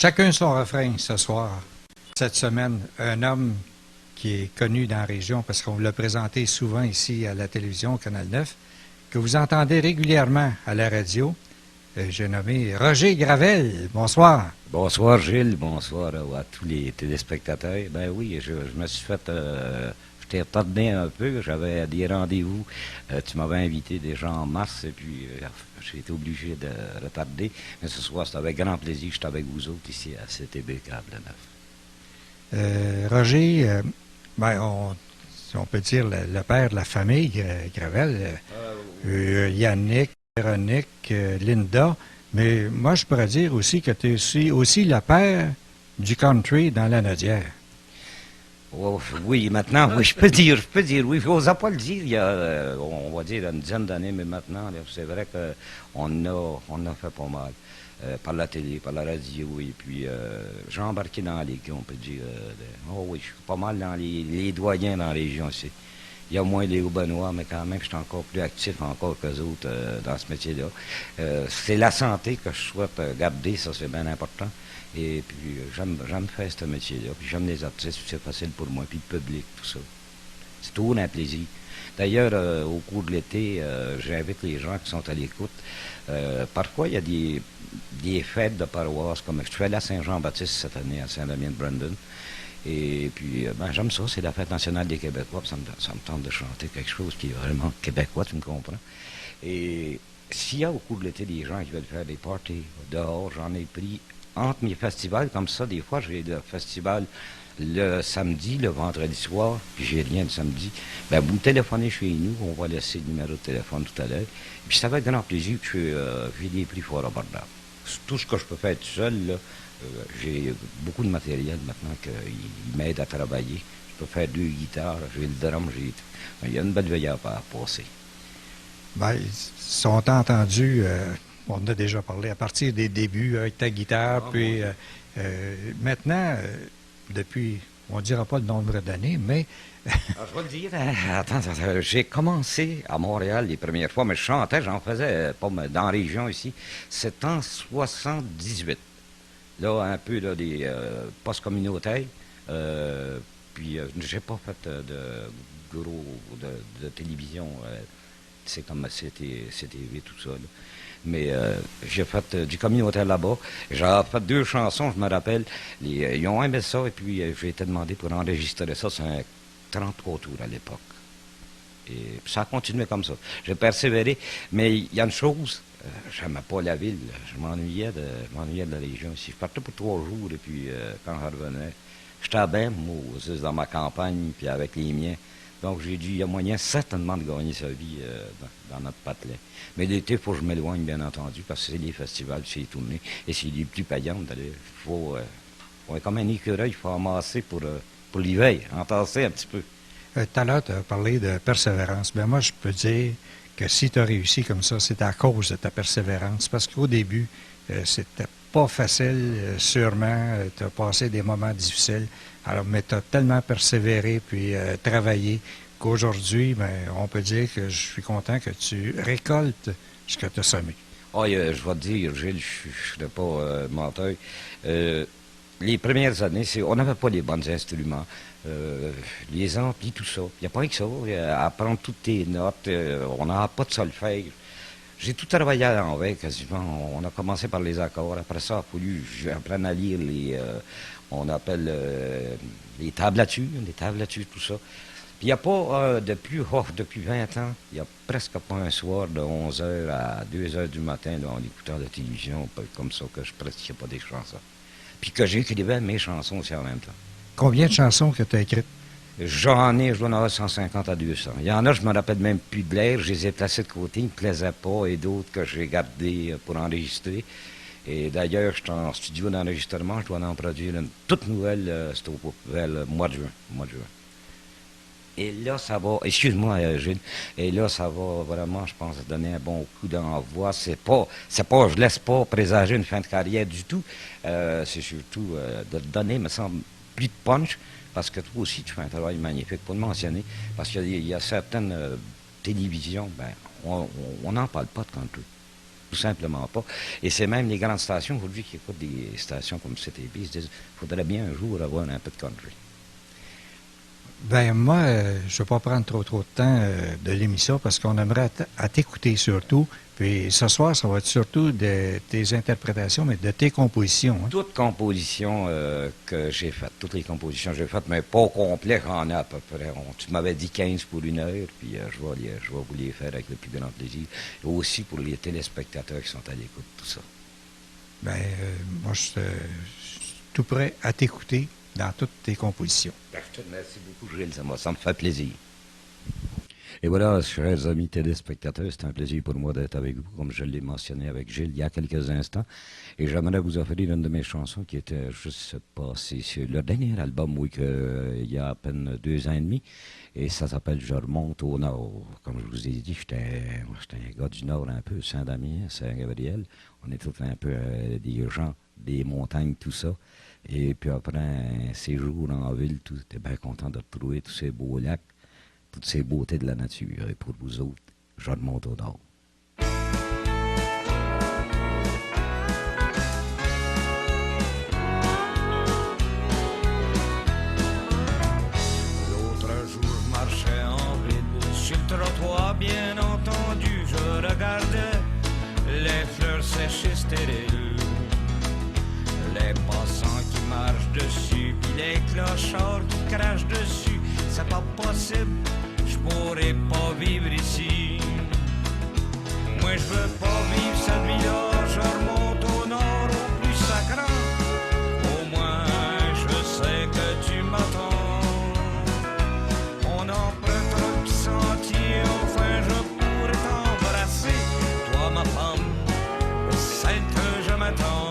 Chacun son refrain ce soir. Cette semaine, un homme qui est connu dans la région parce qu'on l'a présenté souvent ici à la télévision, Canal 9, que vous entendez régulièrement à la radio. J'ai nommé Roger Gravel. Bonsoir. Bonsoir Gilles, bonsoir à tous les téléspectateurs. Ben oui, je me suis fait... je t'ai retardé un peu, j'avais des rendez-vous. Tu m'avais invité déjà en mars et puis j'ai été obligé de retarder. Mais ce soir, c'est avec grand plaisir que je suis avec vous autres ici à CTB Câble 9. Roger, si on peut dire le père de la famille Gravel, Yannick, Véronique, Linda, mais moi je pourrais dire aussi que tu es aussi le père du country dans la Nodière. Oh, oui, maintenant, oui, je peux dire, oui. Je n'ose pas le dire il y a, on va dire, une dizaine d'années, mais maintenant, c'est vrai qu'on a fait pas mal. Par la télé, par la radio, et puis j'ai embarqué dans la ligue, on peut dire. Oh oui, je suis pas mal dans les doyens dans la région aussi. Il y a moins les Haut-Benoît, mais quand même, je suis encore plus actif encore qu'eux autres dans ce métier-là. C'est la santé que je souhaite garder, ça c'est bien important. Et puis j'aime faire ce métier-là, puis j'aime les artistes, c'est facile pour moi, puis le public, tout ça. C'est toujours un plaisir. D'ailleurs, au cours de l'été, j'invite les gens qui sont à l'écoute. Parfois, il y a des fêtes de paroisse, comme je suis allé à Saint-Jean-Baptiste cette année, à Saint-Damien-de-Brandon. Et puis, j'aime ça, c'est la fête nationale des Québécois, puis ça me tente de chanter quelque chose qui est vraiment québécois, tu me comprends. Et s'il y a au cours de l'été des gens qui veulent faire des parties dehors, j'en ai pris entre mes festivals, comme ça, des fois, j'ai le festival le samedi, le vendredi soir, puis j'ai rien le samedi. Ben, vous me téléphonez chez nous, on va laisser le numéro de téléphone tout à l'heure. Puis ça va être grand plaisir que j'ai des prix fort abordables. C'est tout ce que je peux faire tout seul, là. J'ai beaucoup de matériel maintenant qui m'aide à travailler. Je peux faire 2 guitares, j'ai le drum, j'ai tout. Il y a une belle veille à passer. Bien, si on t'a entendu, on en a déjà parlé à partir des débuts avec ta guitare, puis maintenant, depuis, on ne dira pas le nombre d'années, mais... Alors, je vais le dire, attends, j'ai commencé à Montréal les premières fois, mais je chantais, j'en faisais pas dans la région ici. C'est en 78. Là, un peu là, des postes communautaires. Puis, j'ai pas fait de gros de télévision. C'est comme CTV, tout ça. Là. Mais j'ai fait du communautaire là-bas. J'ai fait 2 chansons, je me rappelle. Ils ont aimé ça, et puis j'ai été demandé pour enregistrer ça. C'est un 33 tours à l'époque. Et puis ça a continué comme ça. J'ai persévéré, mais il y a une chose. Je n'aimais pas la ville. Je m'ennuyais de la région ici. Je partais pour 3 jours et puis quand je revenais, j'étais bien Moses dans ma campagne puis avec les miens. Donc j'ai dit, il y a moyen certainement de gagner sa vie dans notre patelin. Mais l'été, il faut que je m'éloigne, bien entendu, parce que c'est les festivals, c'est les tournées. Et c'est les plus payantes. Il faut, comme un écureuil, il faut amasser pour l'hiver, entasser un petit peu. Tout à l'heure, tu as parlé de persévérance. Bien, moi, je peux dire que si tu as réussi comme ça, c'est à cause de ta persévérance. Parce qu'au début, c'était pas facile, sûrement. Tu as passé des moments difficiles. Alors, mais tu as tellement persévéré puis travaillé qu'aujourd'hui, ben, on peut dire que je suis content que tu récoltes ce que tu as semé. Oh, je vais te dire, Gilles, je ne serais pas menteur. Les premières années, on n'avait pas les bons instruments. Les amplis, tout ça. Il n'y a pas que ça. Apprendre toutes tes notes. On n'a pas de solfège. J'ai tout travaillé à l'envers quasiment. On a commencé par les accords. Après ça, il a fallu que j'apprenne à lire on appelle les tablatures, tout ça. Puis il n'y a pas, depuis 20 ans, il n'y a presque pas un soir de 11 h à 2 h du matin, là, en écoutant la télévision, comme ça, que je ne pratiquais pas des chansons. Puis que j'écrivais mes chansons aussi en même temps. Combien de chansons que tu as écrites? J'en ai, je dois en avoir 150 à 200. Il y en a, je me rappelle même plus de l'air, je les ai placés de côté, ils ne me plaisaient pas, et d'autres que j'ai gardés pour enregistrer. Et d'ailleurs, je suis en studio d'enregistrement, je dois en produire une toute nouvelle, c'est au mois de juin. Et là, ça va, excuse-moi, Gilles, et là, ça va vraiment, je pense, donner un bon coup d'envoi. Je laisse pas présager une fin de carrière du tout. C'est surtout de te donner, me semble, plus de punch, parce que toi aussi, tu fais un travail magnifique, pour le mentionner, parce qu'il y a certaines télévisions, ben, on n'en parle pas de country. tout simplement pas. Et c'est même les grandes stations, aujourd'hui, qui écoutent des stations comme CTB, ils se disent, il faudrait bien un jour avoir un peu de country. Ben moi, je ne vais pas prendre trop de temps de l'émission parce qu'on aimerait à t'écouter surtout. Puis ce soir, ça va être surtout de tes interprétations, mais de tes compositions. Hein. Toutes compositions que j'ai faites, toutes les compositions que j'ai faites, mais pas au complet, j'en ai à peu près. Tu m'avais dit 15 pour 1 heure, puis je vais vous les faire avec le plus grand plaisir. Et aussi pour les téléspectateurs qui sont à l'écoute, tout ça. Ben, moi, je suis tout prêt à t'écouter dans toutes tes compositions. Ben, je te remercie beaucoup, Gilles, ça me fait plaisir. Et voilà, chers amis téléspectateurs, c'est un plaisir pour moi d'être avec vous, comme je l'ai mentionné avec Gilles il y a quelques instants. Et j'aimerais vous offrir une de mes chansons qui était juste passée sur le dernier album, oui, il y a à peine 2 ans et demi. Et ça s'appelle Je remonte au Nord. Comme je vous ai dit, j'étais un gars du Nord un peu, Saint-Damien, Saint-Gabriel. On est tous un peu des gens, des montagnes, tout ça. Et puis après un séjour en ville, tout était bien content de retrouver tous ces beaux lacs, toutes ces beautés de la nature. Et pour vous autres, je remonte au Nord. L'autre jour, je marchais en ville, sur le trottoir, bien entendu, je regardais les fleurs séchées stériles, les passants qui marchent dessus, puis les clochards qui crachent dessus. C'est pas possible, je pourrais pas vivre ici. Moi je veux pas vivre cette vie-là, je remonte au nord, au plus sacrant. Au moins je sais que tu m'attends. On empruntera le petit sentier, enfin je pourrais t'embrasser. Toi ma femme, celle que je m'attends.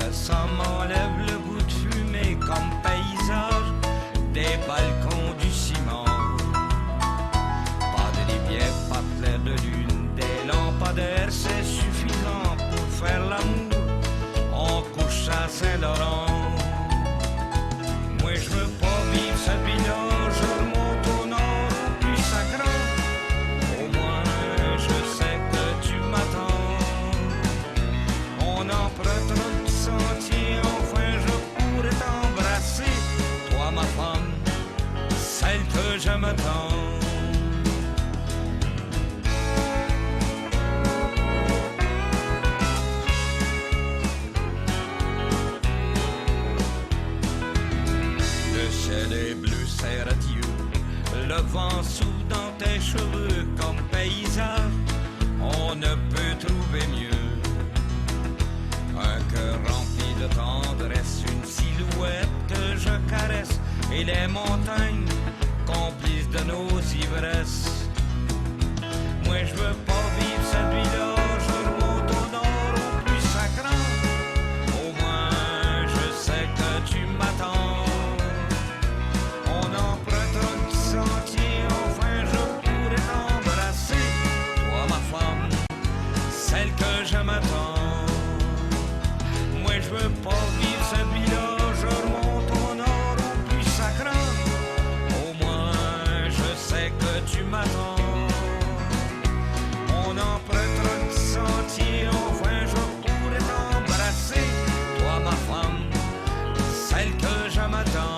Ça m'enlève le goût de fumée comme paysage des balcons du ciment. Pas de rivière, pas de clair de lune, des lampadaires, c'est suffisant pour faire l'amour. On couche à Saint-Laurent. Moi je veux pas vivre cette vie-là, je remonte au nord, au plus sacrant. Au moins je sais que tu m'attends. On empruntera le sentier, enfin je pourrais t'embrasser. Toi ma femme, celle que je m'attends. Le ciel est bleu, c'est radieux. Le vent souffle dans tes cheveux comme paysage. On ne peut trouver mieux. Un cœur rempli de tendresse, une silhouette que je caresse, et les montagnes complices de nos ivresses. Moi je veux pas vivre cette vie-là, je remonte au nord, au plus sacrant. Au moins je sais que tu m'attends. On empruntera le petit sentier, enfin je pourrais t'embrasser. Toi ma femme, celle que je m'attends. Je veux pas vivre cette vie-là, je remonte au nord, au plus sacrant. Au moins je sais que tu m'attends. On empruntera le petit sentier, enfin je pourrais t'embrasser. Toi ma femme, celle que je m'attends.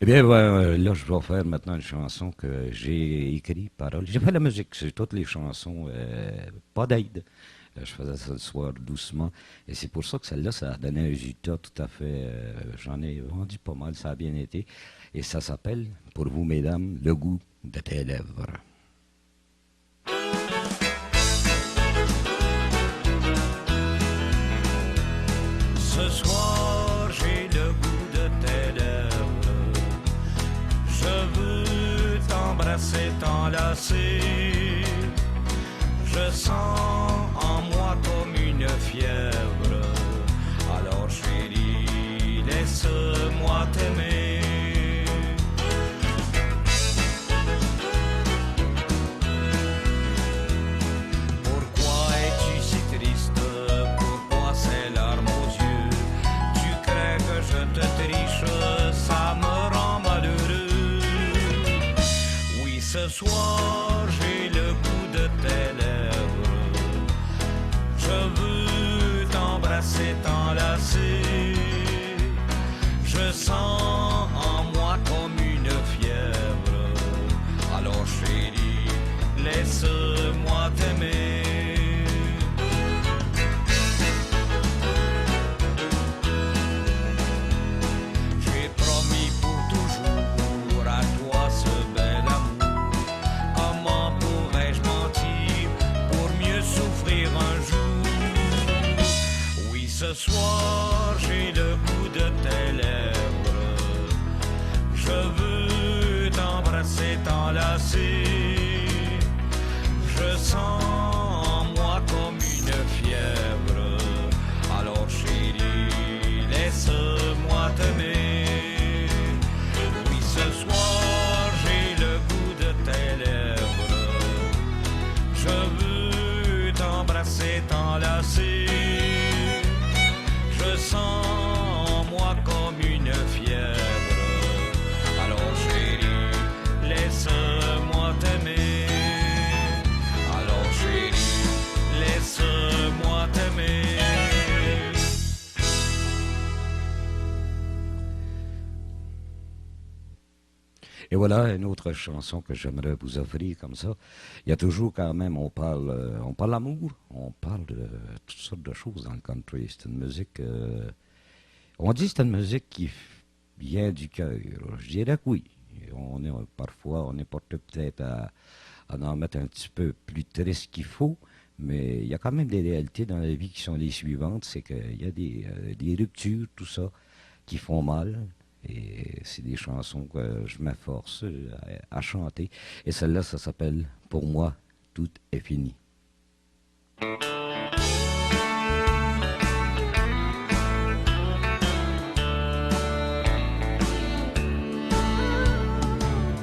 Eh bien, là, je vais faire maintenant une chanson que j'ai écrite, paroles. J'ai fait la musique sur toutes les chansons, pas d'aide. Je faisais ça le soir doucement. Et c'est pour ça que celle-là, ça a donné un résultat tout à fait... j'en ai vendu pas mal, ça a bien été. Et ça s'appelle, pour vous, mesdames, Le goût de tes lèvres. Ce soir, j'ai le goût de tes lèvres. Je veux t'embrasser, t'enlacer. Je sens en moi comme une une fièvre. Alors chérie, laisse-moi t'aimer. Pourquoi es-tu si triste? Pourquoi ces larmes aux yeux? Tu crais que je te triche? Ça me rend malheureux. Oui, ce soir j'ai le goût de tes lèvres. Je veux t'embrasser, t'enlacer. Je sens en moi comme une fièvre. Alors chérie, laisse-moi t'aimer. J'ai promis pour toujours à toi ce bel amour. Comment pourrais-je mentir pour mieux souffrir un jour? Oui, ce soir j'ai le goût de tes lèvres. Je veux t'embrasser, t'enlacer. Je sens en moi comme une fièvre. Alors chérie, laisse-moi t'aimer. Oui, ce soir j'ai le goût de tes lèvres. Je veux t'embrasser, t'enlacer. Je sens en moi comme une fièvre. Alors chérie, laisse-moi t'aimer. Alors chérie, laisse-moi t'aimer. Et voilà une autre chanson que j'aimerais vous offrir comme ça. Il y a toujours quand même, on parle amour, on parle de toutes sortes de choses dans le country. C'est une musique, on dit que c'est une musique qui vient du cœur. Je dirais que oui. Parfois, on est porté peut-être à en mettre un petit peu plus triste qu'il faut, mais il y a quand même des réalités dans la vie qui sont les suivantes. C'est qu'il y a des ruptures, tout ça, qui font mal. Et c'est des chansons que je m'efforce à chanter. Et celle-là, ça s'appelle « Pour moi, tout est fini ».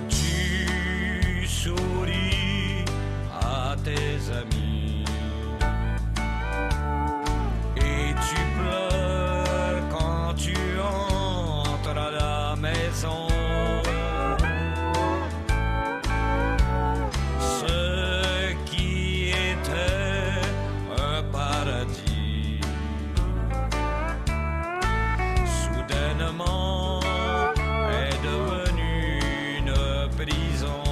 Tu souris à tes amis et tu pleures quand tu entres à la maison. Ce qui était un paradis soudainement est devenu une prison.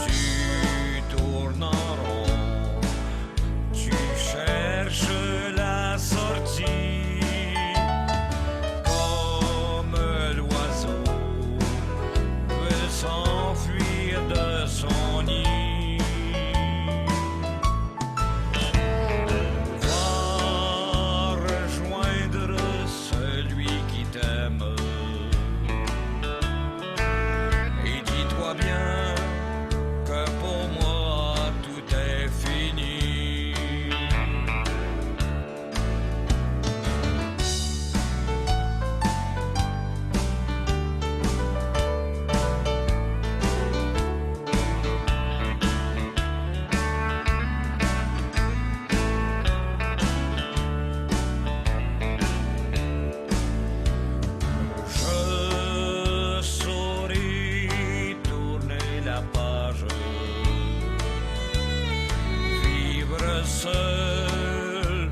Tu tournes en rond, tu cherches la sortie, comme l'oiseau veut s'enfuir de son nid. Va rejoindre celui qui t'aime et dis-toi bien que pour moi tout est fini. Je saurai tourner la page, vivre seul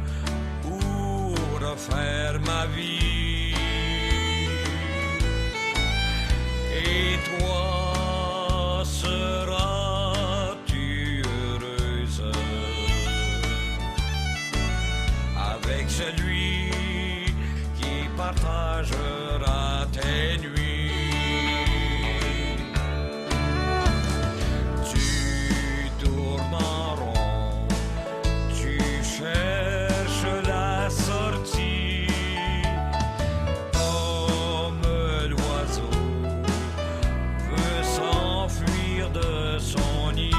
ou refaire ma vie. Et toi, seras-tu heureuse avec celui qui partagera tes nuits? Tu tournes en rond, tu cherches la sortie, comme l'oiseau veut s'enfuir de son nid.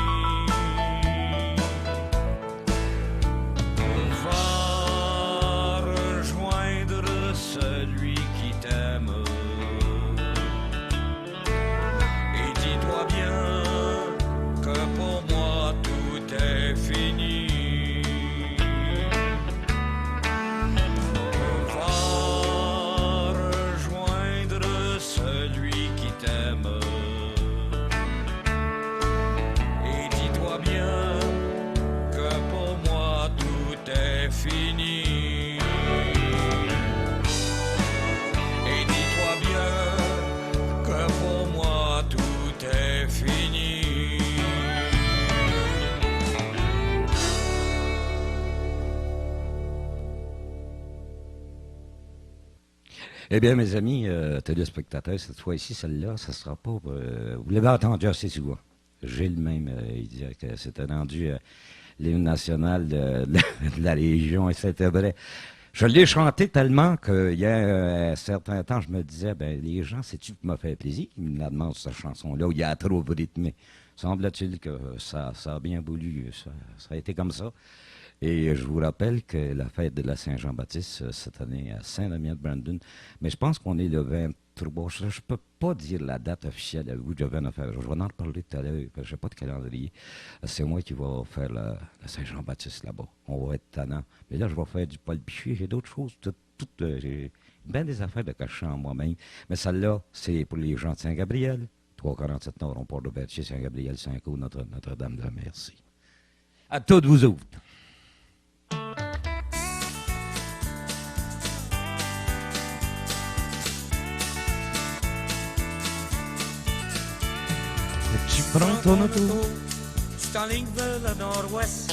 Eh bien, mes amis téléspectateurs, cette fois-ci, celle-là, ça sera pas... vous l'avez entendu assez souvent. Gilles même, il disait que c'était rendu l'hymne national de la région, et c'était vrai. Je l'ai chanté tellement qu'il y a un certain temps, je me disais, ben les gens, c'est-tu qui m'a fait plaisir qui me la demandent, cette chanson-là, où il y a trop rythmé. Semble-t-il que ça a bien voulu, ça a été comme ça. Et je vous rappelle que la fête de la Saint-Jean-Baptiste, cette année, à Saint-Damien-de-Brandon, mais je pense qu'on est le 23. Je ne peux pas dire la date officielle à vous, je vais en faire. Je vais en reparler tout à l'heure, parce que je n'ai pas de calendrier. C'est moi qui vais faire la Saint-Jean-Baptiste là-bas. On va être tannant. Mais là, je vais faire du Paul Piché, j'ai d'autres choses. J'ai bien des affaires de cachet en moi-même. Mais celle-là, c'est pour les gens de Saint-Gabriel. 347 Nord, on part de Berthier, Saint-Gabriel, Saint-Caux, Notre-Dame de la Merci. À toutes vous autres. Tu prends ton auto, tu t'enlignes vers le nord-ouest.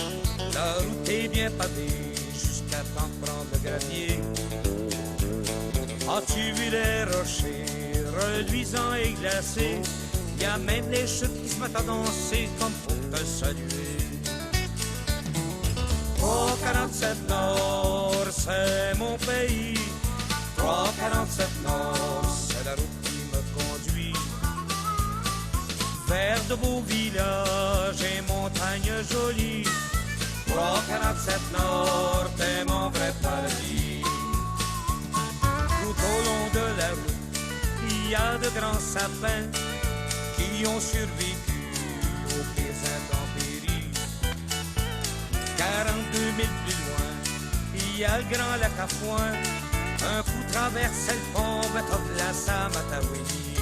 La route est bien pavée jusqu'à temps de prendre le gravier. As-tu vu les rochers reluisants et glacés? Il y a même les chutes qui se mettent à danser comme pour te saluer. Oh, 47 Nord, c'est mon pays. 347 Nord, c'est la route qui me conduit vers de beaux villages et montagnes jolies. 347 Nord, t'es mon vrai paradis. Tout au long de la route, il y a de grands sapins qui ont survécu aux pires intempéries. 42 000 plus loin, il y a le grand lac à Foin. Un coup traverse le pont, Betov-Glace à Matawini.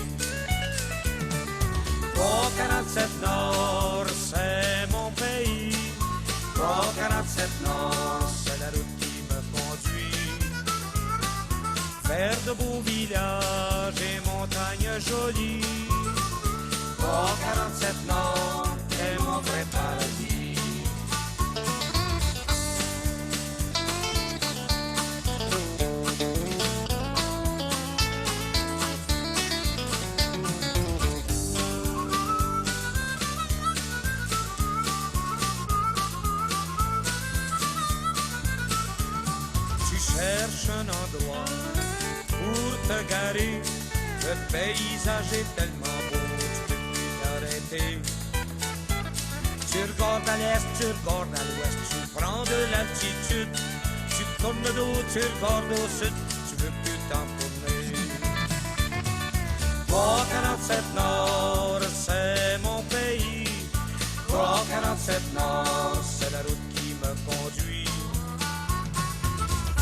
347 Nord, c'est mon pays. 347 Nord, c'est la route qui me conduit vers de beaux villages et montagnes jolies. 347 Nord, c'est mon vrai paradis. Cherche un endroit pour te garer. Le paysage est tellement beau, tu peux plus t'arrêter. Tu regardes à l'est, tu regardes à l'ouest, tu prends de l'altitude. Tu tournes le dos, tu regardes au sud, tu veux plus t'en tourner. 347 Nord, c'est mon pays. 347 Nord, c'est la route qui me conduit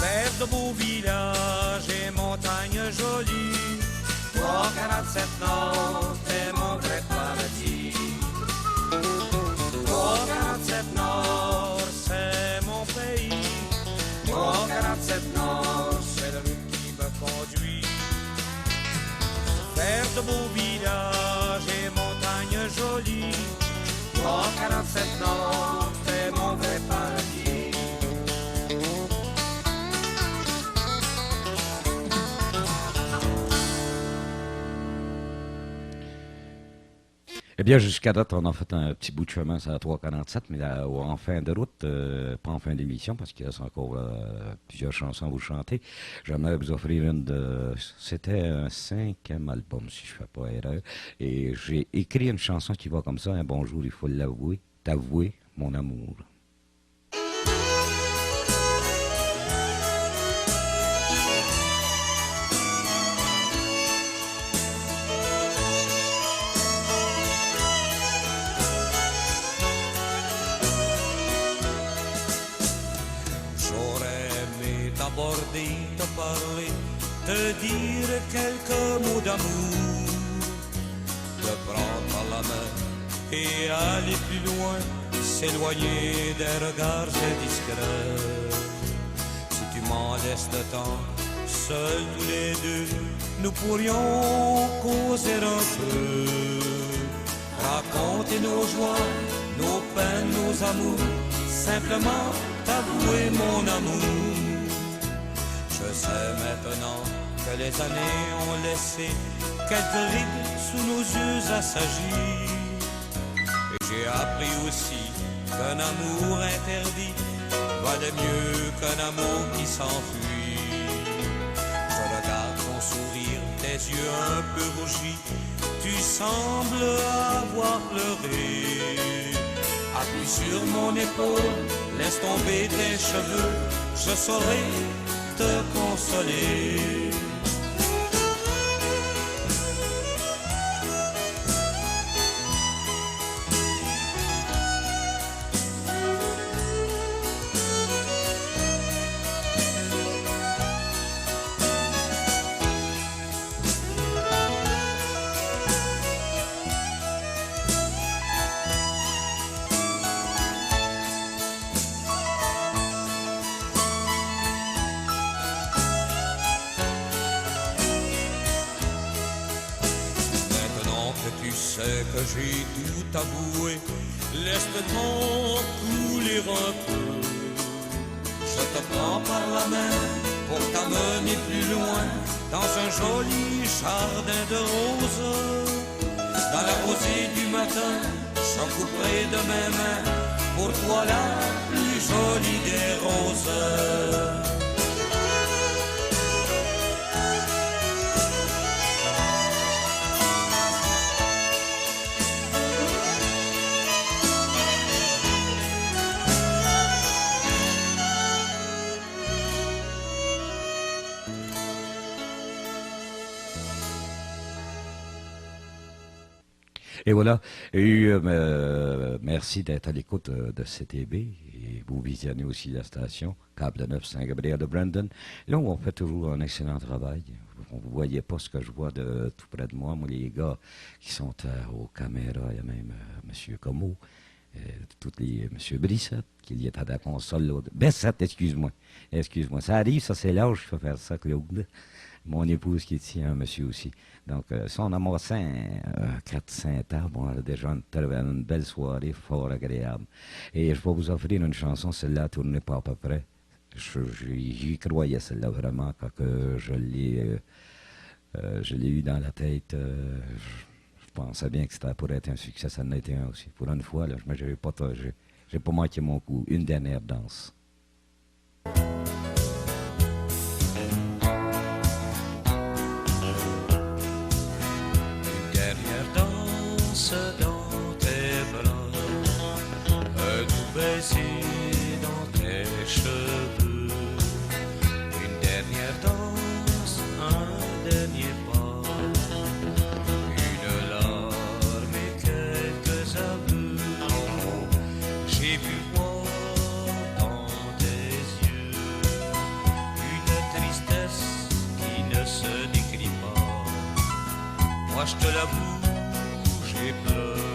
vers de beaux villages et montagnes jolies. 347 Nord, c'est mon vrai paradis. 347 Nord, c'est mon pays. 347 Nord, c'est la route qui me conduit vers de beaux villages et montagnes jolies. 347 Nord, c'est mon vrai paradis. Eh bien, jusqu'à date, on a fait un petit bout de chemin sur la 347, mais là, en fin de route, pas en fin d'émission, parce qu'il reste encore plusieurs chansons à vous chanter. J'aimerais vous offrir une de... C'était un 5e album, si je ne fais pas erreur. Et j'ai écrit une chanson qui va comme ça, un bonjour, il faut l'avouer, t'avouer, mon amour. Te parler, te dire quelques mots d'amour, te prendre par la main et aller plus loin, s'éloigner des regards indiscrets. Si tu m'en laisses le temps, seuls tous les deux, nous pourrions causer un peu, raconter nos joies, nos peines, nos amours, simplement t'avouer mon amour. Je sais maintenant que les années ont laissé quelques rides sous nos yeux assagis. Et j'ai appris aussi qu'un amour interdit valait mieux qu'un amour qui s'enfuit. Je regarde ton sourire, tes yeux un peu rougis, tu sembles avoir pleuré. Appuie sur mon épaule, laisse tomber tes cheveux, je saurai te consoler. Tu sais que j'ai tout avoué, laisse le temps couler un peu. Je te prends par la main pour t'amener plus loin, dans un joli jardin de roses. Dans la rosée du matin, je couperai de mes mains pour toi la plus jolie des roses. Et voilà, merci d'être à l'écoute de CTB et vous visionnez aussi la station Câble de Neuf Saint-Gabriel de Brandon. Là où on fait toujours un excellent travail. Vous ne voyez pas ce que je vois de tout près de moi. Moi, les gars qui sont aux caméras, il y a même M. Comeau, M. Brissette, qui est à la console. Bessette, excuse-moi. Ça arrive, ça c'est l'âge, je fais faire ça, Claude. Mon épouse qui est ici, un monsieur aussi. Donc, si on amassait 4-5 tables, on a déjà une belle soirée fort agréable. Et je vais vous offrir une chanson, celle-là tournée pas à peu près. J'y croyais, celle-là, vraiment, quand je l'ai eu dans la tête. Je pensais bien que c'était pour être un succès, ça en a été un aussi. Pour une fois, là, j'ai pas manqué mon coup. Une dernière danse. Dans tes bras, un doux baiser dans tes cheveux, une dernière danse, un dernier pas, une larme et quelques aveux. J'ai pu voir dans tes yeux une tristesse qui ne se décrit pas. Moi je te l'avoue, j'ai pleuré.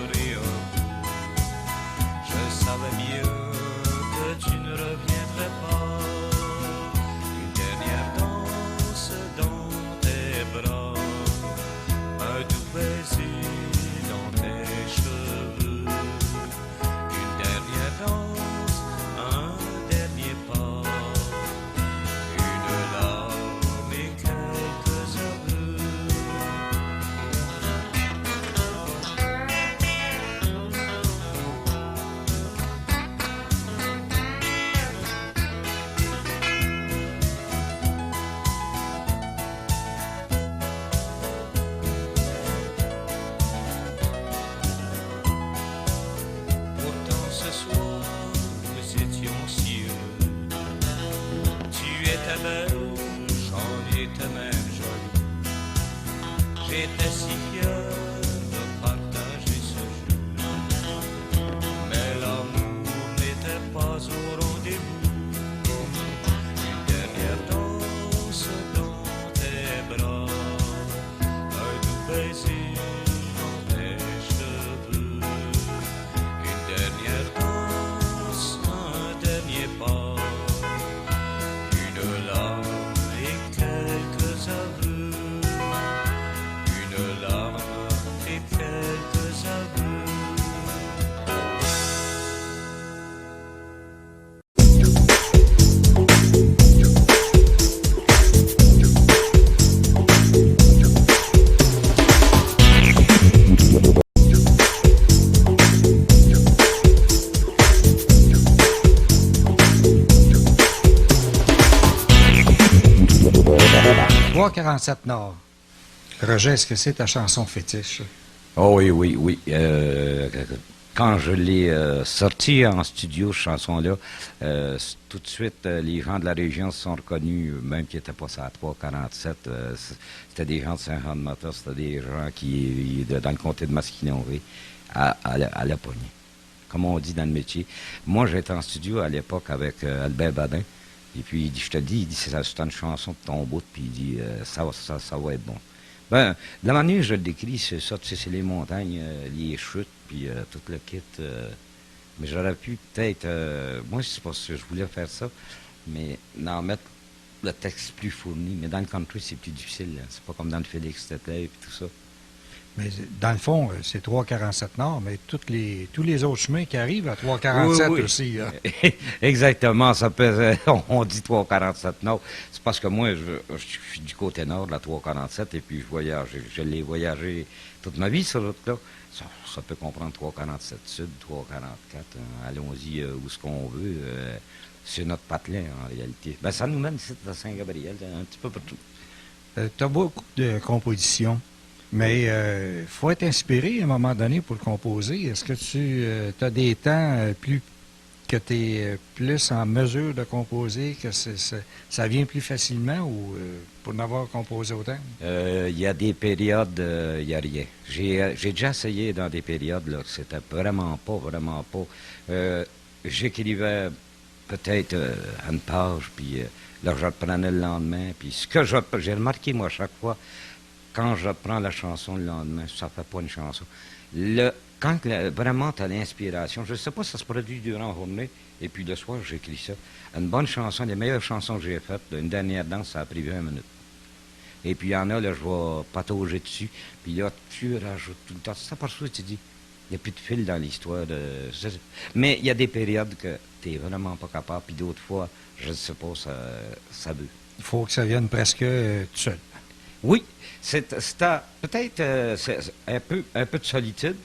347 Nord. Roger, est-ce que c'est ta chanson fétiche? Oh oui, oui, oui. Quand je l'ai sortie en studio, cette chanson-là, tout de suite, les gens de la région se sont reconnus, même qui n'étaient pas à 347. C'était des gens de Saint-Jean-de-Mata, c'était des gens qui, dans le comté de Masquinongé, à la poignée, comme on dit dans le métier. Moi, j'étais en studio à l'époque avec Albert Badin, et puis il dit, je te dis, il dit, c'est une chanson de ton bout, puis il dit, ça va être bon. Ben, de la manière que je le décris, c'est ça, tu sais, c'est les montagnes, les chutes, puis tout le kit. Mais j'aurais pu peut-être, moi, c'est pas sûr, je voulais faire ça, mais d'en mettre le texte plus fourni. Mais dans le country, c'est plus difficile. Là. C'est pas comme dans le Félix Tetley et tout ça. Mais dans le fond, c'est 347 Nord, mais tous les autres chemins qui arrivent à 347 oui, oui. aussi. Là. Exactement, ça peut, on dit 347 Nord. C'est parce que moi, je suis du côté nord de la 347 et puis je l'ai voyagé toute ma vie sur route-là. Ça peut comprendre 347 Sud, 344. Hein, allons-y où ce qu'on veut. C'est notre patelin en réalité. Ben, ça nous mène ici à Saint-Gabriel, un petit peu partout. Tu as beaucoup de compositions. Mais il faut être inspiré à un moment donné pour le composer. Est-ce que tu as des temps que tu es plus en mesure de composer, que ça vient plus facilement ou pour n'avoir composé autant? Il y a des périodes, il n'y a rien. J'ai déjà essayé dans des périodes, là, c'était vraiment pas. J'écrivais peut-être à une page, puis là, je reprenais le lendemain. Puis j'ai remarqué, moi, à chaque fois, quand je reprends la chanson le lendemain, ça ne fait pas une chanson. Quand vraiment tu as l'inspiration, je ne sais pas si ça se produit durant la journée, et puis le soir, j'écris ça. Une bonne chanson, les meilleures chansons que j'ai faites, une dernière danse, ça a pris 20 minutes. Et puis il y en a, là, je vais patauger dessus, puis là, tu rajoutes tout le temps. Ça, parfois, tu dis, il n'y a plus de fil dans l'histoire. Mais il y a des périodes que tu n'es vraiment pas capable, puis d'autres fois, je ne sais pas, ça veut. Il faut que ça vienne presque tout seul. Oui, c'est peut-être un peu de solitude,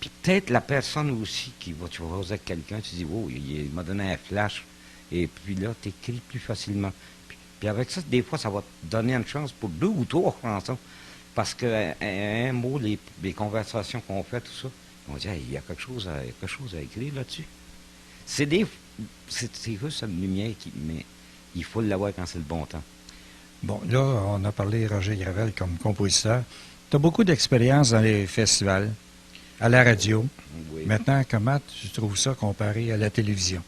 puis peut-être la personne aussi tu vas causer avec quelqu'un, tu dis, oh, il m'a donné un flash, et puis là, tu écris plus facilement. Puis avec ça, des fois, ça va te donner une chance pour 2 ou 3 chansons, parce que un mot, les conversations qu'on fait, tout ça, on dit, hey, il y a quelque chose à écrire là-dessus. C'est juste une lumière, mais il faut l'avoir quand c'est le bon temps. Bon, là, on a parlé Roger Gravel comme compositeur. Tu as beaucoup d'expérience dans les festivals, à la radio. Oui. Maintenant, comment tu trouves ça comparé à la télévision?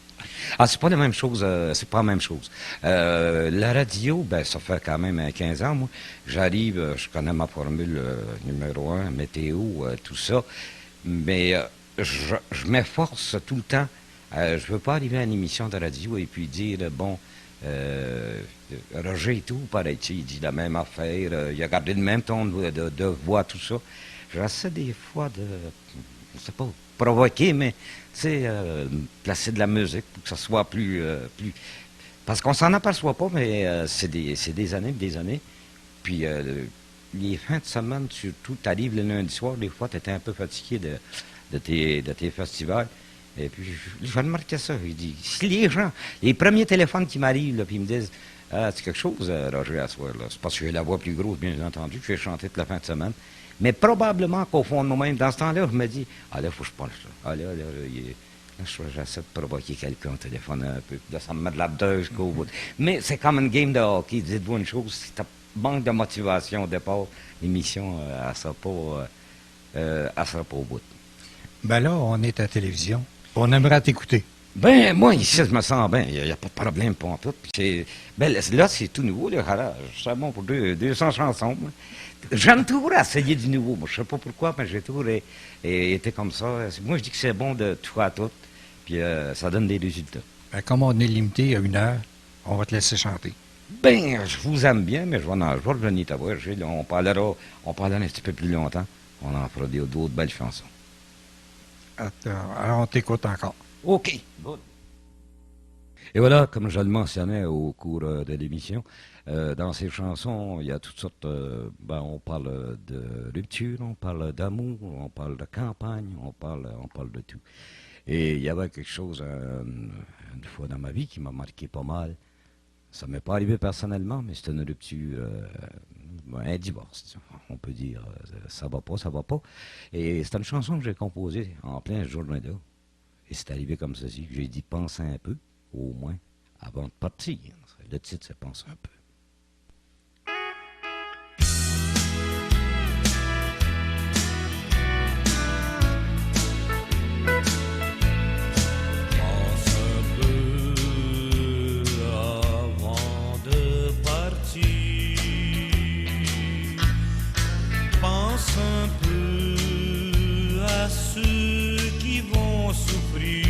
Ah, c'est pas la même chose. C'est pas la même chose. La radio, ben, ça fait quand même 15 ans, moi. J'arrive, je connais ma formule numéro 1, météo, tout ça. Mais je m'efforce tout le temps. Je veux pas arriver à une émission de radio et puis dire, bon, Roger et tout, pareil, il dit la même affaire, il a gardé le même ton de voix, tout ça. J'essaie des fois de, je sais pas, provoquer, mais, tu sais, placer de la musique pour que ça soit plus... Parce qu'on s'en aperçoit pas, mais c'est des années. Puis les fins de semaine, surtout, tu arrives le lundi soir, des fois, tu étais un peu fatigué de tes festivals. Et puis, je remarquais ça. Il dit, si les premiers téléphones qui m'arrivent, là, puis ils me disent, ah, c'est quelque chose, Roger, à soir, là. C'est parce que j'ai la voix plus grosse, bien entendu, que je vais chanter toute la fin de semaine. Mais probablement qu'au fond de moi-même, dans ce temps-là, je me dis, ah là, il faut que je parle ça. Ah là, j'essaie de provoquer quelqu'un au téléphone un peu. Là, ça me met de l'ardeur jusqu'au bout. Mais c'est comme une game de hockey. Dites-vous une chose, si tu manques de motivation au départ, l'émission, elle ne sera pas au bout. Ben là, on est à la télévision. On aimerait t'écouter. Ben, moi, ici, je me sens bien. Il n'y a pas de problème pour tout. Ben, là, c'est tout nouveau. Là, je suis bon pour 200 chansons. Moi. J'aime toujours essayer du nouveau. Moi, je ne sais pas pourquoi, mais j'ai toujours été comme ça. Moi, je dis que c'est bon de tout faire tout. Puis ça donne des résultats. Ben, comme on est limité à 1 heure, on va te laisser chanter. Ben, je vous aime bien, mais je vais revenir te voir. On parlera un petit peu plus longtemps. On en fera d'autres belles chansons. Alors, on t'écoute encore. OK. Good. Et voilà, comme je le mentionnais au cours de l'émission, dans ces chansons, il y a toutes sortes... on parle de rupture, on parle d'amour, on parle de campagne, on parle de tout. Et il y avait quelque chose, une fois dans ma vie, qui m'a marqué pas mal. Ça m'est pas arrivé personnellement, mais c'est une rupture, un divorce. On peut dire, ça va pas, ça va pas. Et c'est une chanson que j'ai composée en plein journée-là. Et c'est arrivé comme ceci. J'ai dit, pense un peu, au moins, avant de partir. Le titre, c'est Pense un peu. Un peu à ceux qui vont souffrir.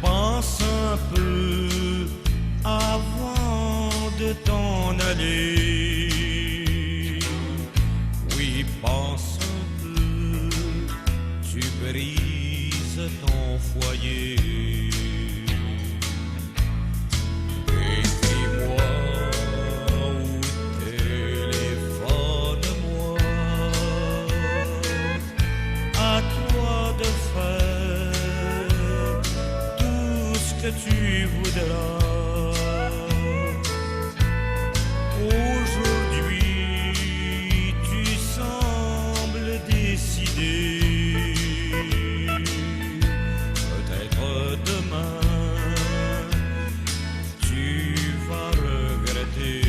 Pense un peu avant de t'en aller. Oui, pense un peu, tu brises ton foyer. Que tu voudras. Aujourd'hui, tu sembles décidé. Peut-être demain, tu vas regretter.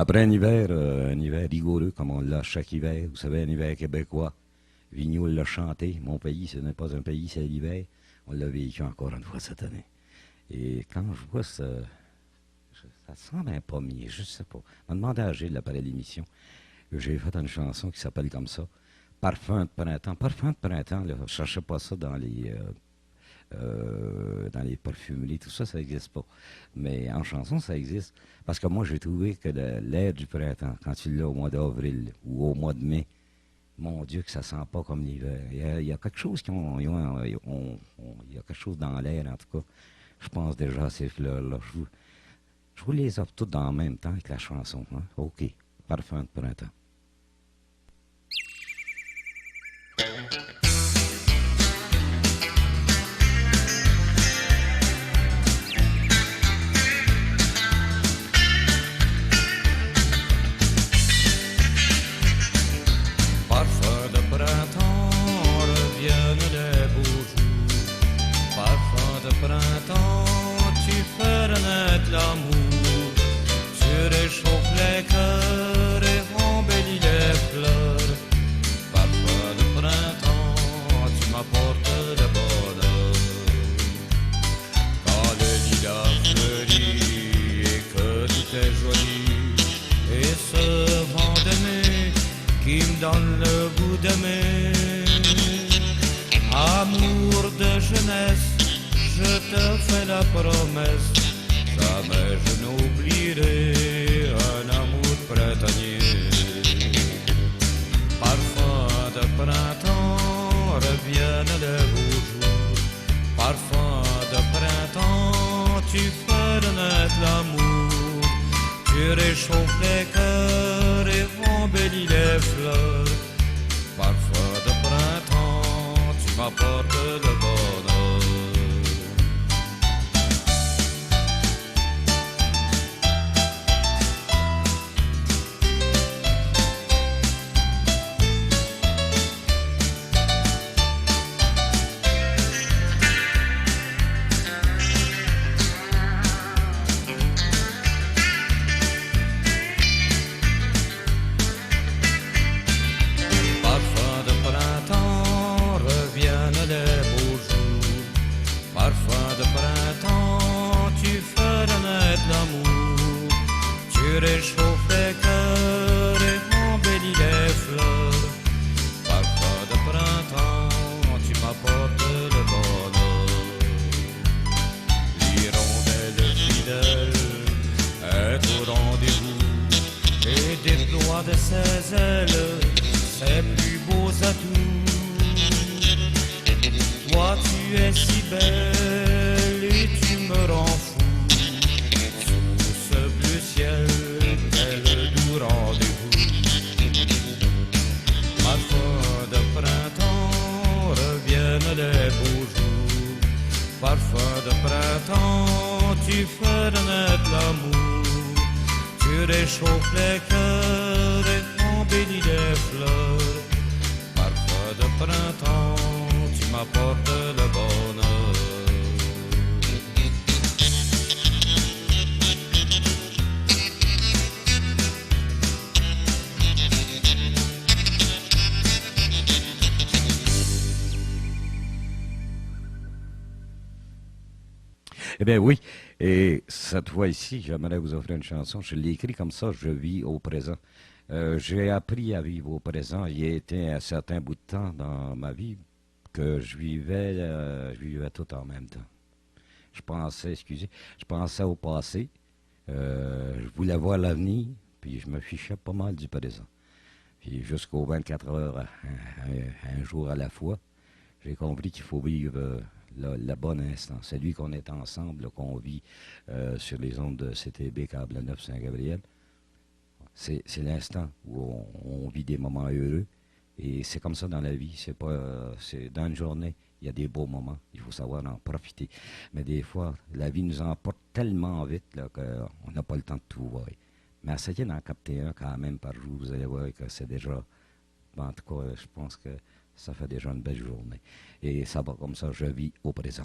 Après un hiver rigoureux comme on l'a chaque hiver, vous savez, un hiver québécois, Vigneault l'a chanté, mon pays, ce n'est pas un pays, c'est l'hiver, on l'a vécu encore une fois cette année. Et quand je vois ça, ça semble un pommier, je sais pas. On m'a demandé à Gilles, après l'émission, que j'ai fait une chanson qui s'appelle comme ça, Parfum de printemps. Parfum de printemps, là, je cherchais pas ça dans les parfumeries, tout ça, ça n'existe pas. Mais en chanson, ça existe. Parce que moi, j'ai trouvé que l'air du printemps, quand tu l'as au mois d'avril ou au mois de mai, mon Dieu, que ça sent pas comme l'hiver. Il y a quelque chose il y a quelque chose dans l'air, en tout cas. Je pense déjà à ces fleurs-là. Je vous les offre toutes en même temps avec la chanson. Hein? OK. Parfum de printemps. Printemps, tu fais renaître l'amour, tu réchauffes les cœurs et embellis donne le goût d'aimer. Amour de jeunesse, je te fais la promesse, jamais je n'oublierai un amour printanier. Parfum de printemps, reviennent les beaux jours. Parfum de printemps, tu fais renaître l'amour. Tu réchauffes les cœurs et embellis les fleurs. Parfum de printemps, tu m'apportes le bonheur. Réchauffe les cœurs et embellis les fleurs. Parfum de printemps, tu m'apportes le bonheur. L'hirondelle fidèle est au rendez-vous et déploie de ses ailes ses plus beaux atouts. Toi tu es si belle et tu me rends fou. Sous ce bleu ciel, rendez-vous. Parfum de printemps, reviennent les beaux jours. Parfum de printemps, tu fais renaître l'amour. Tu réchauffes les cœurs et embellis les fleurs. Parfum de printemps, tu m'apportes le bonheur. Eh bien oui, et cette fois-ci, j'aimerais vous offrir une chanson. Je l'ai écrit comme ça, je vis au présent. J'ai appris à vivre au présent. Il y a été un certain bout de temps dans ma vie que je vivais tout en même temps. Je pensais au passé, je voulais voir l'avenir, puis je me fichais pas mal du présent. Puis jusqu'aux 24 heures, un jour à la fois, j'ai compris qu'il faut vivre le bon instant, celui qu'on est ensemble, qu'on vit sur les ondes de CTB Câble 9 Saint-Gabriel. C'est l'instant où on vit des moments heureux. Et c'est comme ça dans la vie. C'est dans une journée, il y a des beaux moments. Il faut savoir en profiter. Mais des fois, la vie nous emporte tellement vite qu'on n'a pas le temps de tout voir. Mais essayez d'en capter un quand même par jour. Vous allez voir que c'est déjà... En tout cas, je pense que ça fait déjà une belle journée. Et ça va comme ça, je vis au présent.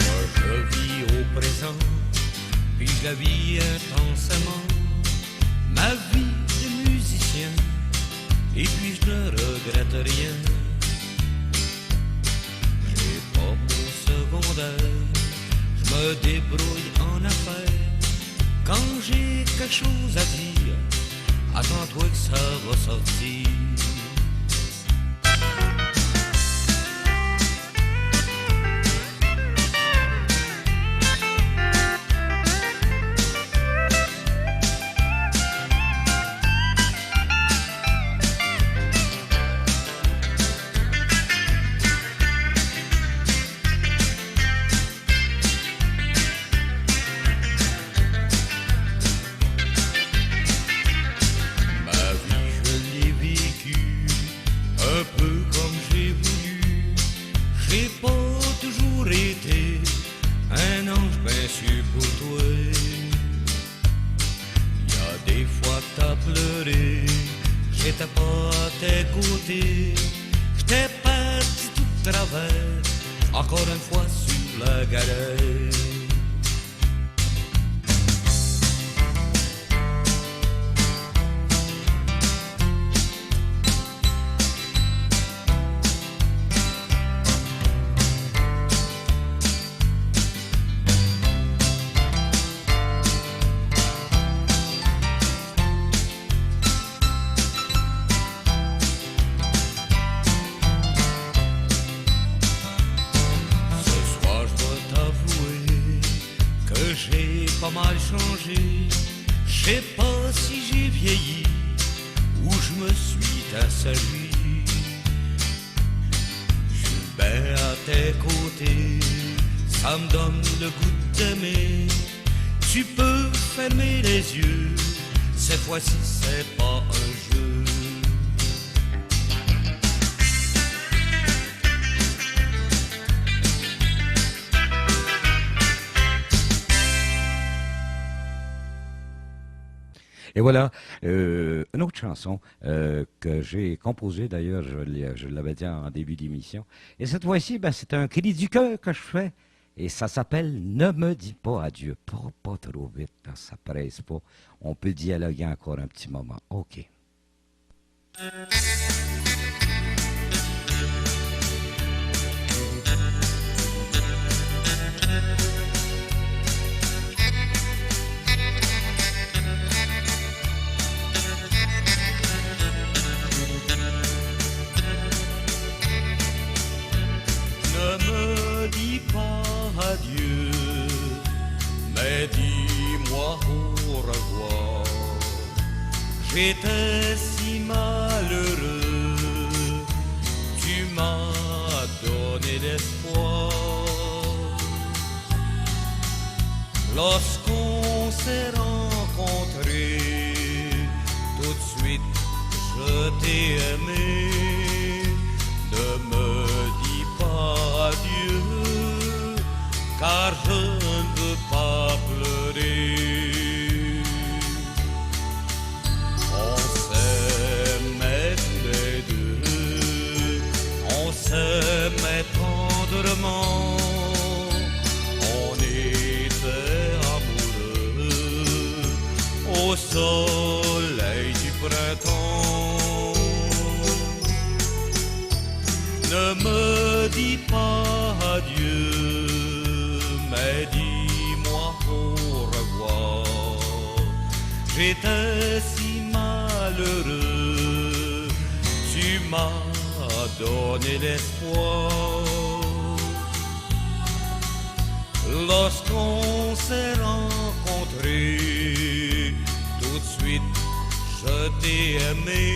Moi je vis au présent, puis je la vis intensément. Ma vie de musicien, et puis je ne regrette rien. Je me débrouille en affaires. Quand j'ai quelque chose à dire, attends-toi que ça va sortir. J'étais pas à tes côtés, j'étais parti tout de travers, encore une fois sur la galère. sais pas si j'ai vieilli ou je me suis assagi. Ben à tes côtés, ça me donne le goût de t'aimer. Tu peux fermer les yeux, cette fois-ci c'est pas un jeu. Et voilà, une autre chanson que j'ai composée, d'ailleurs, je l'avais dit en début d'émission. Et cette fois-ci, ben, c'est un cri du cœur que je fais. Et ça s'appelle « Ne me dis pas adieu ». Pas trop vite, hein, ça presse pas. On peut dialoguer encore un petit moment. OK. Ne me dis pas adieu, mais dis-moi au revoir. J'étais si malheureux, tu m'as donné l'espoir. Lorsqu'on s'est rencontrés, tout de suite je t'ai aimé. Ne me dis pas adieu, car je ne veux pas pleurer. On s'aimait tous les deux, on s'aimait tendrement, on était amoureux au soleil du printemps. Ne me dis pas adieu, mais dis-moi au revoir. J'étais si malheureux, tu m'as donné l'espoir. Lorsqu'on s'est rencontrés, tout de suite je t'ai aimé.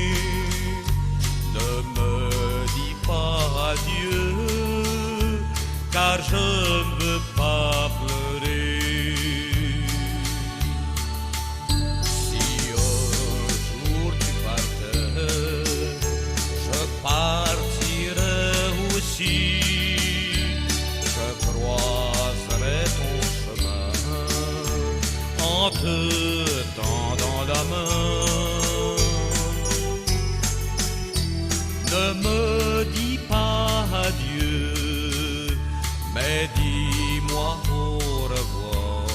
Ne me dis pas adieu, car je ne veux pas pleurer. Si un jour tu partais, je partirai aussi. Je croiserai ton chemin en te tendant la main. Ne me dis pas adieu, mais dis-moi au revoir.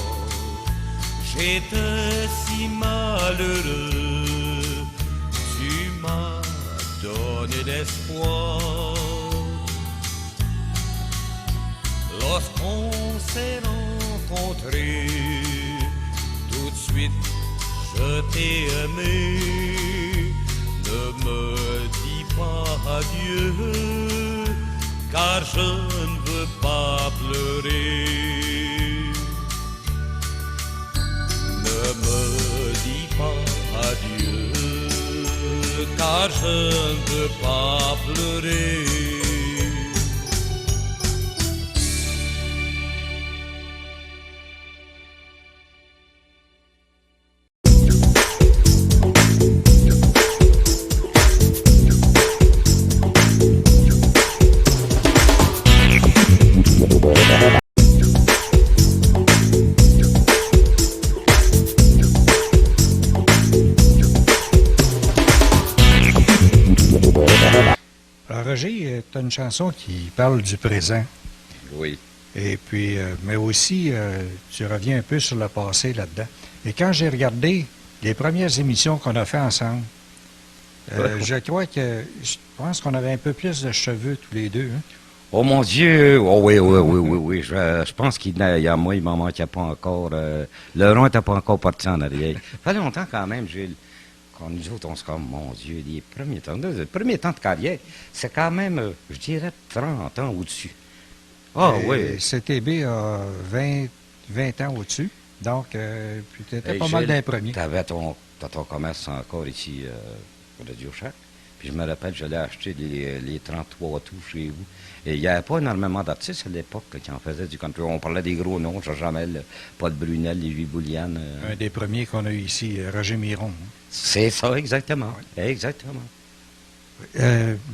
J'étais si malheureux, tu m'as donné l'espoir. Lorsqu'on s'est rencontrés, tout de suite je t'ai aimé. Ne me dis pas adieu, car je ne veux pas pleurer. Ne me dis pas adieu, car je ne veux pas pleurer. Alors, Roger, tu as une chanson qui parle du présent. Oui. Et puis, mais aussi, tu reviens un peu sur le passé là-dedans. Et quand j'ai regardé les premières émissions qu'on a fait ensemble, je crois que, je pense qu'on avait un peu plus de cheveux tous les deux. Hein? Oh mon Dieu! Oh oui. Je pense qu'il y a moi, il m'en manquait pas encore. Le rond n'était pas encore parti en arrière. Ça fait longtemps quand même, Gilles. Quand nous autres, on se dit, mon Dieu, les premiers temps de carrière, c'est quand même, je dirais, 30 ans au-dessus. Ah oui. CTB a 20 ans au-dessus. Donc, puis tu étais Hey, pas mal Gilles, d'un premier. t'as ton commerce encore ici pour le Duochac. Puis je me rappelle, j'allais acheter les 33 tours chez vous. Et il n'y avait pas énormément d'artistes à l'époque qui en faisaient du country. On parlait des gros noms, Georges Jamel, Paul Brunel, Lévi Bouliane. Un des premiers qu'on a eu ici, Roger Miron. Hein. C'est ça, exactement. Exactement.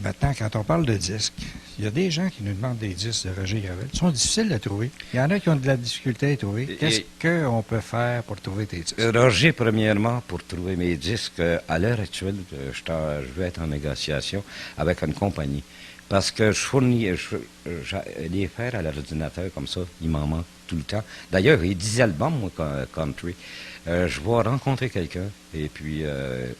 Maintenant, quand on parle de disques, il y a des gens qui nous demandent des disques de Roger Gravel. Ils sont difficiles à trouver. Il y en a qui ont de la difficulté à trouver. Qu'est-ce qu'on peut faire pour trouver tes disques? Roger, premièrement, pour trouver mes disques, à l'heure actuelle, je vais être en négociation avec une compagnie. Parce que je fournis les faire à l'ordinateur comme ça, il m'en manque tout le temps. D'ailleurs, il y a 10 albums, moi, country. Je vais rencontrer quelqu'un, et puis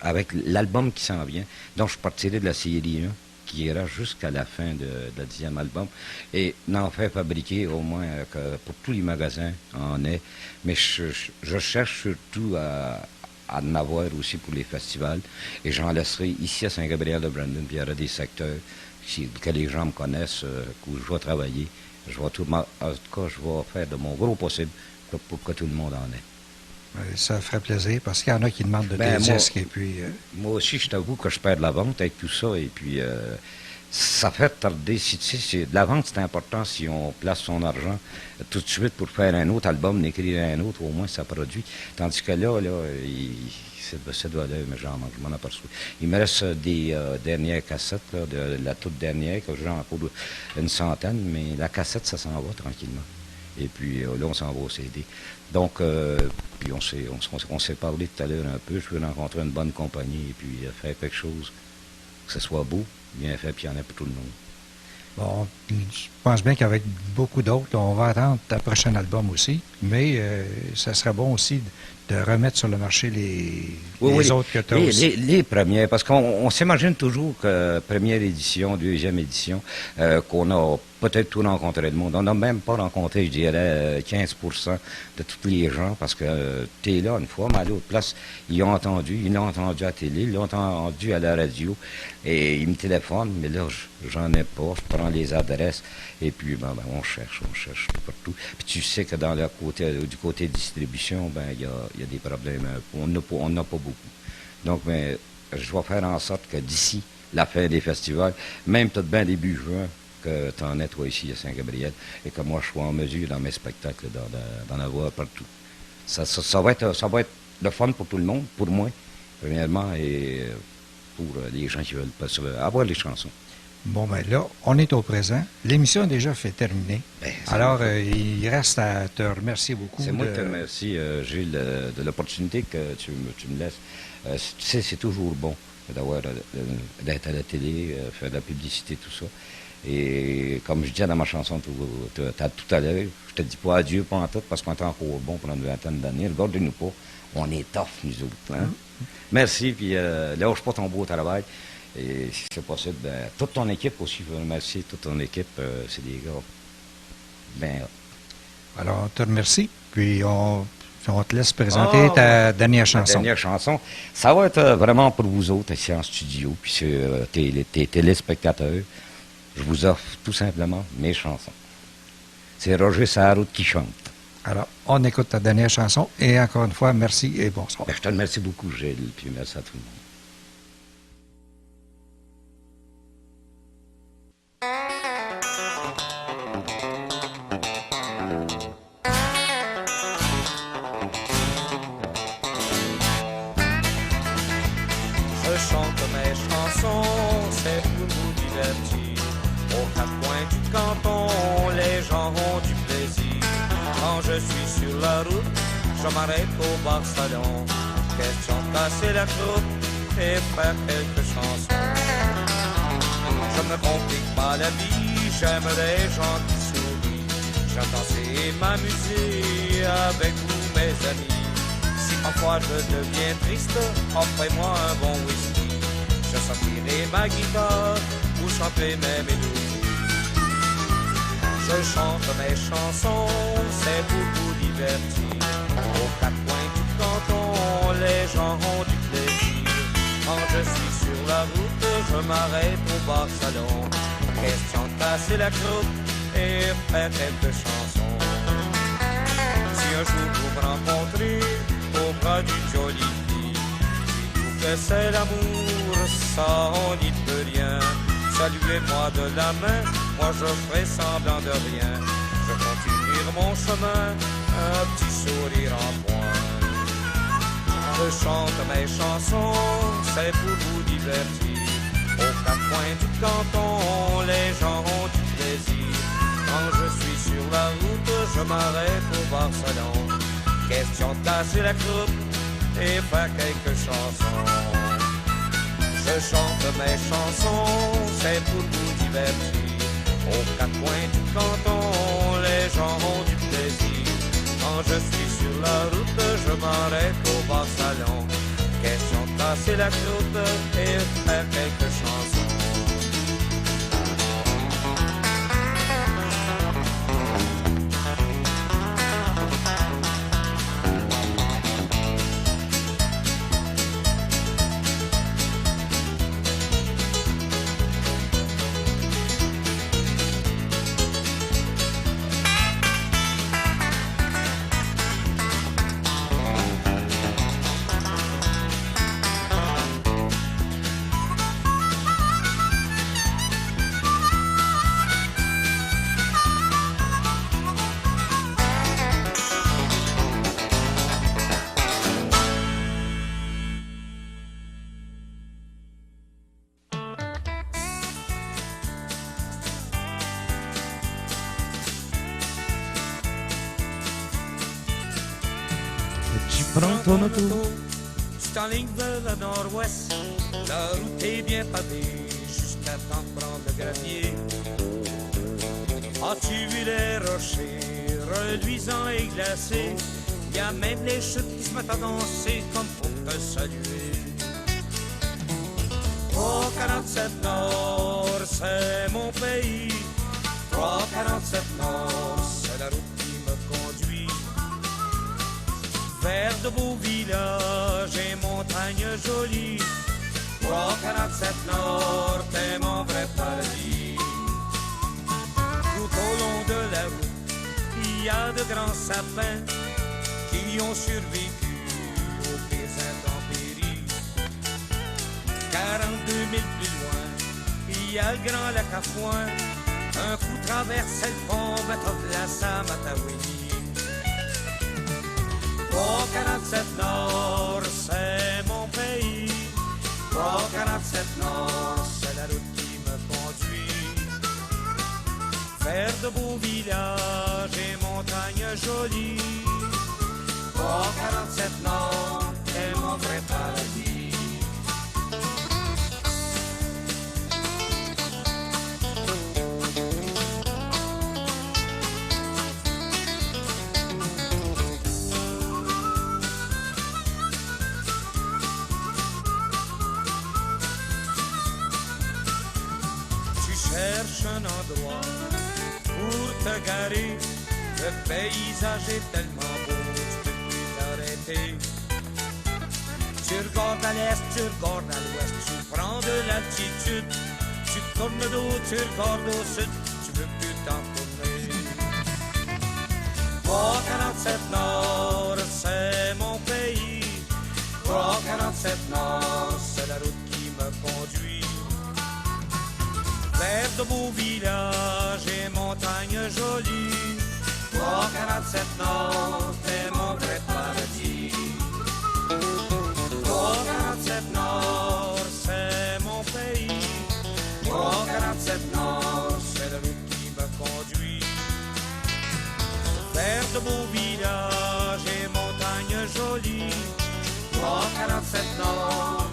avec l'album qui s'en vient, donc je partirai de la série 1, qui ira jusqu'à la fin de la 10e album, et n'en faire fabriquer au moins que pour tous les magasins en est. Mais je cherche surtout à en avoir aussi pour les festivals, et j'en laisserai ici à Saint-Gabriel-de-Brandon, puis il y aura des secteurs que les gens me connaissent, où je vais travailler. En tout cas, je vais faire de mon gros possible pour que tout le monde en ait. Ça ferait plaisir, parce qu'il y en a qui demandent de Ben, tes moi- disques, et puis... Moi aussi, je t'avoue que je perds de la vente avec tout ça, et puis ça fait tarder. Si, tu sais, de la vente, c'est important si on place son argent tout de suite pour faire un autre album, d'écrire un autre, au moins ça produit. Tandis que là, c'est doit mais je m'en aperçois. Il me reste des dernières cassettes, là, de la toute dernière, que j'en ai pour une centaine, mais la cassette, ça s'en va tranquillement. Et puis là, on s'en va au CD. Donc, puis on s'est parlé tout à l'heure un peu. Je veux rencontrer une bonne compagnie et puis faire quelque chose, que ce soit beau, bien fait, puis il y en a pour tout le monde. Bon, je pense bien qu'avec beaucoup d'autres, on va attendre ta prochain album aussi, mais ça serait bon aussi de remettre sur le marché les autres que tu as aussi. Les premières, parce qu'on s'imagine toujours que première édition, deuxième édition, qu'on a peut-être tout rencontré le monde. On n'a même pas rencontré, je dirais, 15% de tous les gens, parce que tu es là une fois, mais à l'autre place, ils l'ont entendu à la télé, ils l'ont entendu à la radio, et ils me téléphonent, mais là, j'en ai pas, je prends les adresses, et puis ben, on cherche tout partout. Puis tu sais que dans du côté distribution, ben il y a des problèmes, on n'a pas beaucoup. Donc, ben, je vais faire en sorte que d'ici la fin des festivals, même peut-être bien début juin, que tu en es, toi, ici, à Saint-Gabriel, et que moi, je sois en mesure, dans mes spectacles, d'en avoir partout. Ça va être le fun pour tout le monde, pour moi, premièrement, et pour les gens qui veulent avoir les chansons. Bon, ben là, on est au présent. L'émission est déjà fait terminer. Ben, Alors, il reste à te remercier beaucoup. C'est moi qui te remercie, Gilles, de l'opportunité que tu me laisses. Tu sais, c'est toujours bon d'être à la télé, faire de la publicité, tout ça. Et comme je disais dans ma chanson tout à l'heure, je te dis pas adieu, pas en tout, parce qu'on est encore bon pour une vingtaine d'années. Regardez-nous pas. On est tough, nous autres. Hein? Merci, puis lâche pas ton beau travail. Et si c'est possible, toute ton équipe aussi, je veux remercier toute ton équipe. C'est des gars. Ben, Alors, on te remercie. Puis, on te laisse présenter ta dernière chanson. La dernière chanson, ça va être vraiment pour vous autres ici en studio, puis sur tes téléspectateurs. Je vous offre tout simplement mes chansons. C'est Roger Sarraute qui chante. Alors, on écoute ta dernière chanson. Et encore une fois, merci et bonsoir. Ben, je te remercie beaucoup, Gilles, puis merci à tout le monde. Je chante mes chansons, c'est pour vous divertir. Aux quatre coins du canton, les gens ont du plaisir. Quand je suis sur la route, je m'arrête au bar salon. Question de casser la croûte et faire quelques chansons. Je ne me complique pas la vie, j'aime les gens qui sourient. J'aime danser et m'amuser avec vous, mes amis. Si parfois je deviens triste, offrez-moi un bon whisky. Je sortirai ma guitare pour chanter mes mélodies. Je chante mes chansons, c'est pour vous divertir. Aux quatre coins du canton, les gens ont du plaisir. Quand je suis sur la route, je m'arrête au bar salon. Question de casser la croûte et faire quelques chansons. Si un jour vous me rencontrez au bras d'une jolie fille. Dites-vous que c'est l'amour, ça on n'y peut rien. Saluez-moi de la main, moi je ferai semblant de rien. Je continue mon chemin, un petit sourire en point. Je chante mes chansons, c'est pour vous divertir. Aux quatre coins du canton, les gens ont du plaisir. Quand je suis sur la route, je m'arrête au Barcelone. Question de casser la croupe et faire quelques chansons. Je chante mes chansons, c'est pour vous divertir. Aux quatre coins du canton, les gens ont du plaisir. Quand je suis sur la route, je m'arrête au Barcelone. Question de casser la croûte et faire quelques chansons. Prends ton auto, tu t'enlignes vers le nord-ouest. La route est bien pavée jusqu'à temps de prendre le gravier. As-tu vu les rochers reluisants et glacés? Y a même les chutes qui se mettent à danser comme pour te saluer. Oh, 47 Nord, c'est mon pays. 347 Nord, c'est la route qui me conduit vers de beaux villages et montagnes jolies. 347 Nord, t'es mon vrai paradis. Tout au long de la route, il y a de grands sapins qui ont survécu aux pires intempéries. 42 000 plus loin, il y a le grand lac à Foin. Un coup traversait le pont, Batavlas à Matawini. 347 Nord, c'est mon pays. 347 Nord, c'est la route qui me conduit vers de beaux villages et montagnes jolies. 347 Nord, c'est mon vrai paradis. Cherche un endroit pour te garer. Le paysage est tellement beau, tu peux plus t'arrêter. Tu regardes à l'est, tu regardes à l'ouest, tu prends de l'altitude. Tu tournes le dos, tu regardes au sud, tu veux plus t'en tourner. 347 Nord, c'est mon pays. 347 Nord, c'est la route qui me conduit vers de beaux villages et montagnes jolies. 347 Nord, c'est mon vrai paradis. 347 Nord, c'est mon pays. 347 Nord, c'est la route qui me conduit vers de beaux villages et montagnes jolies. 347 Nord,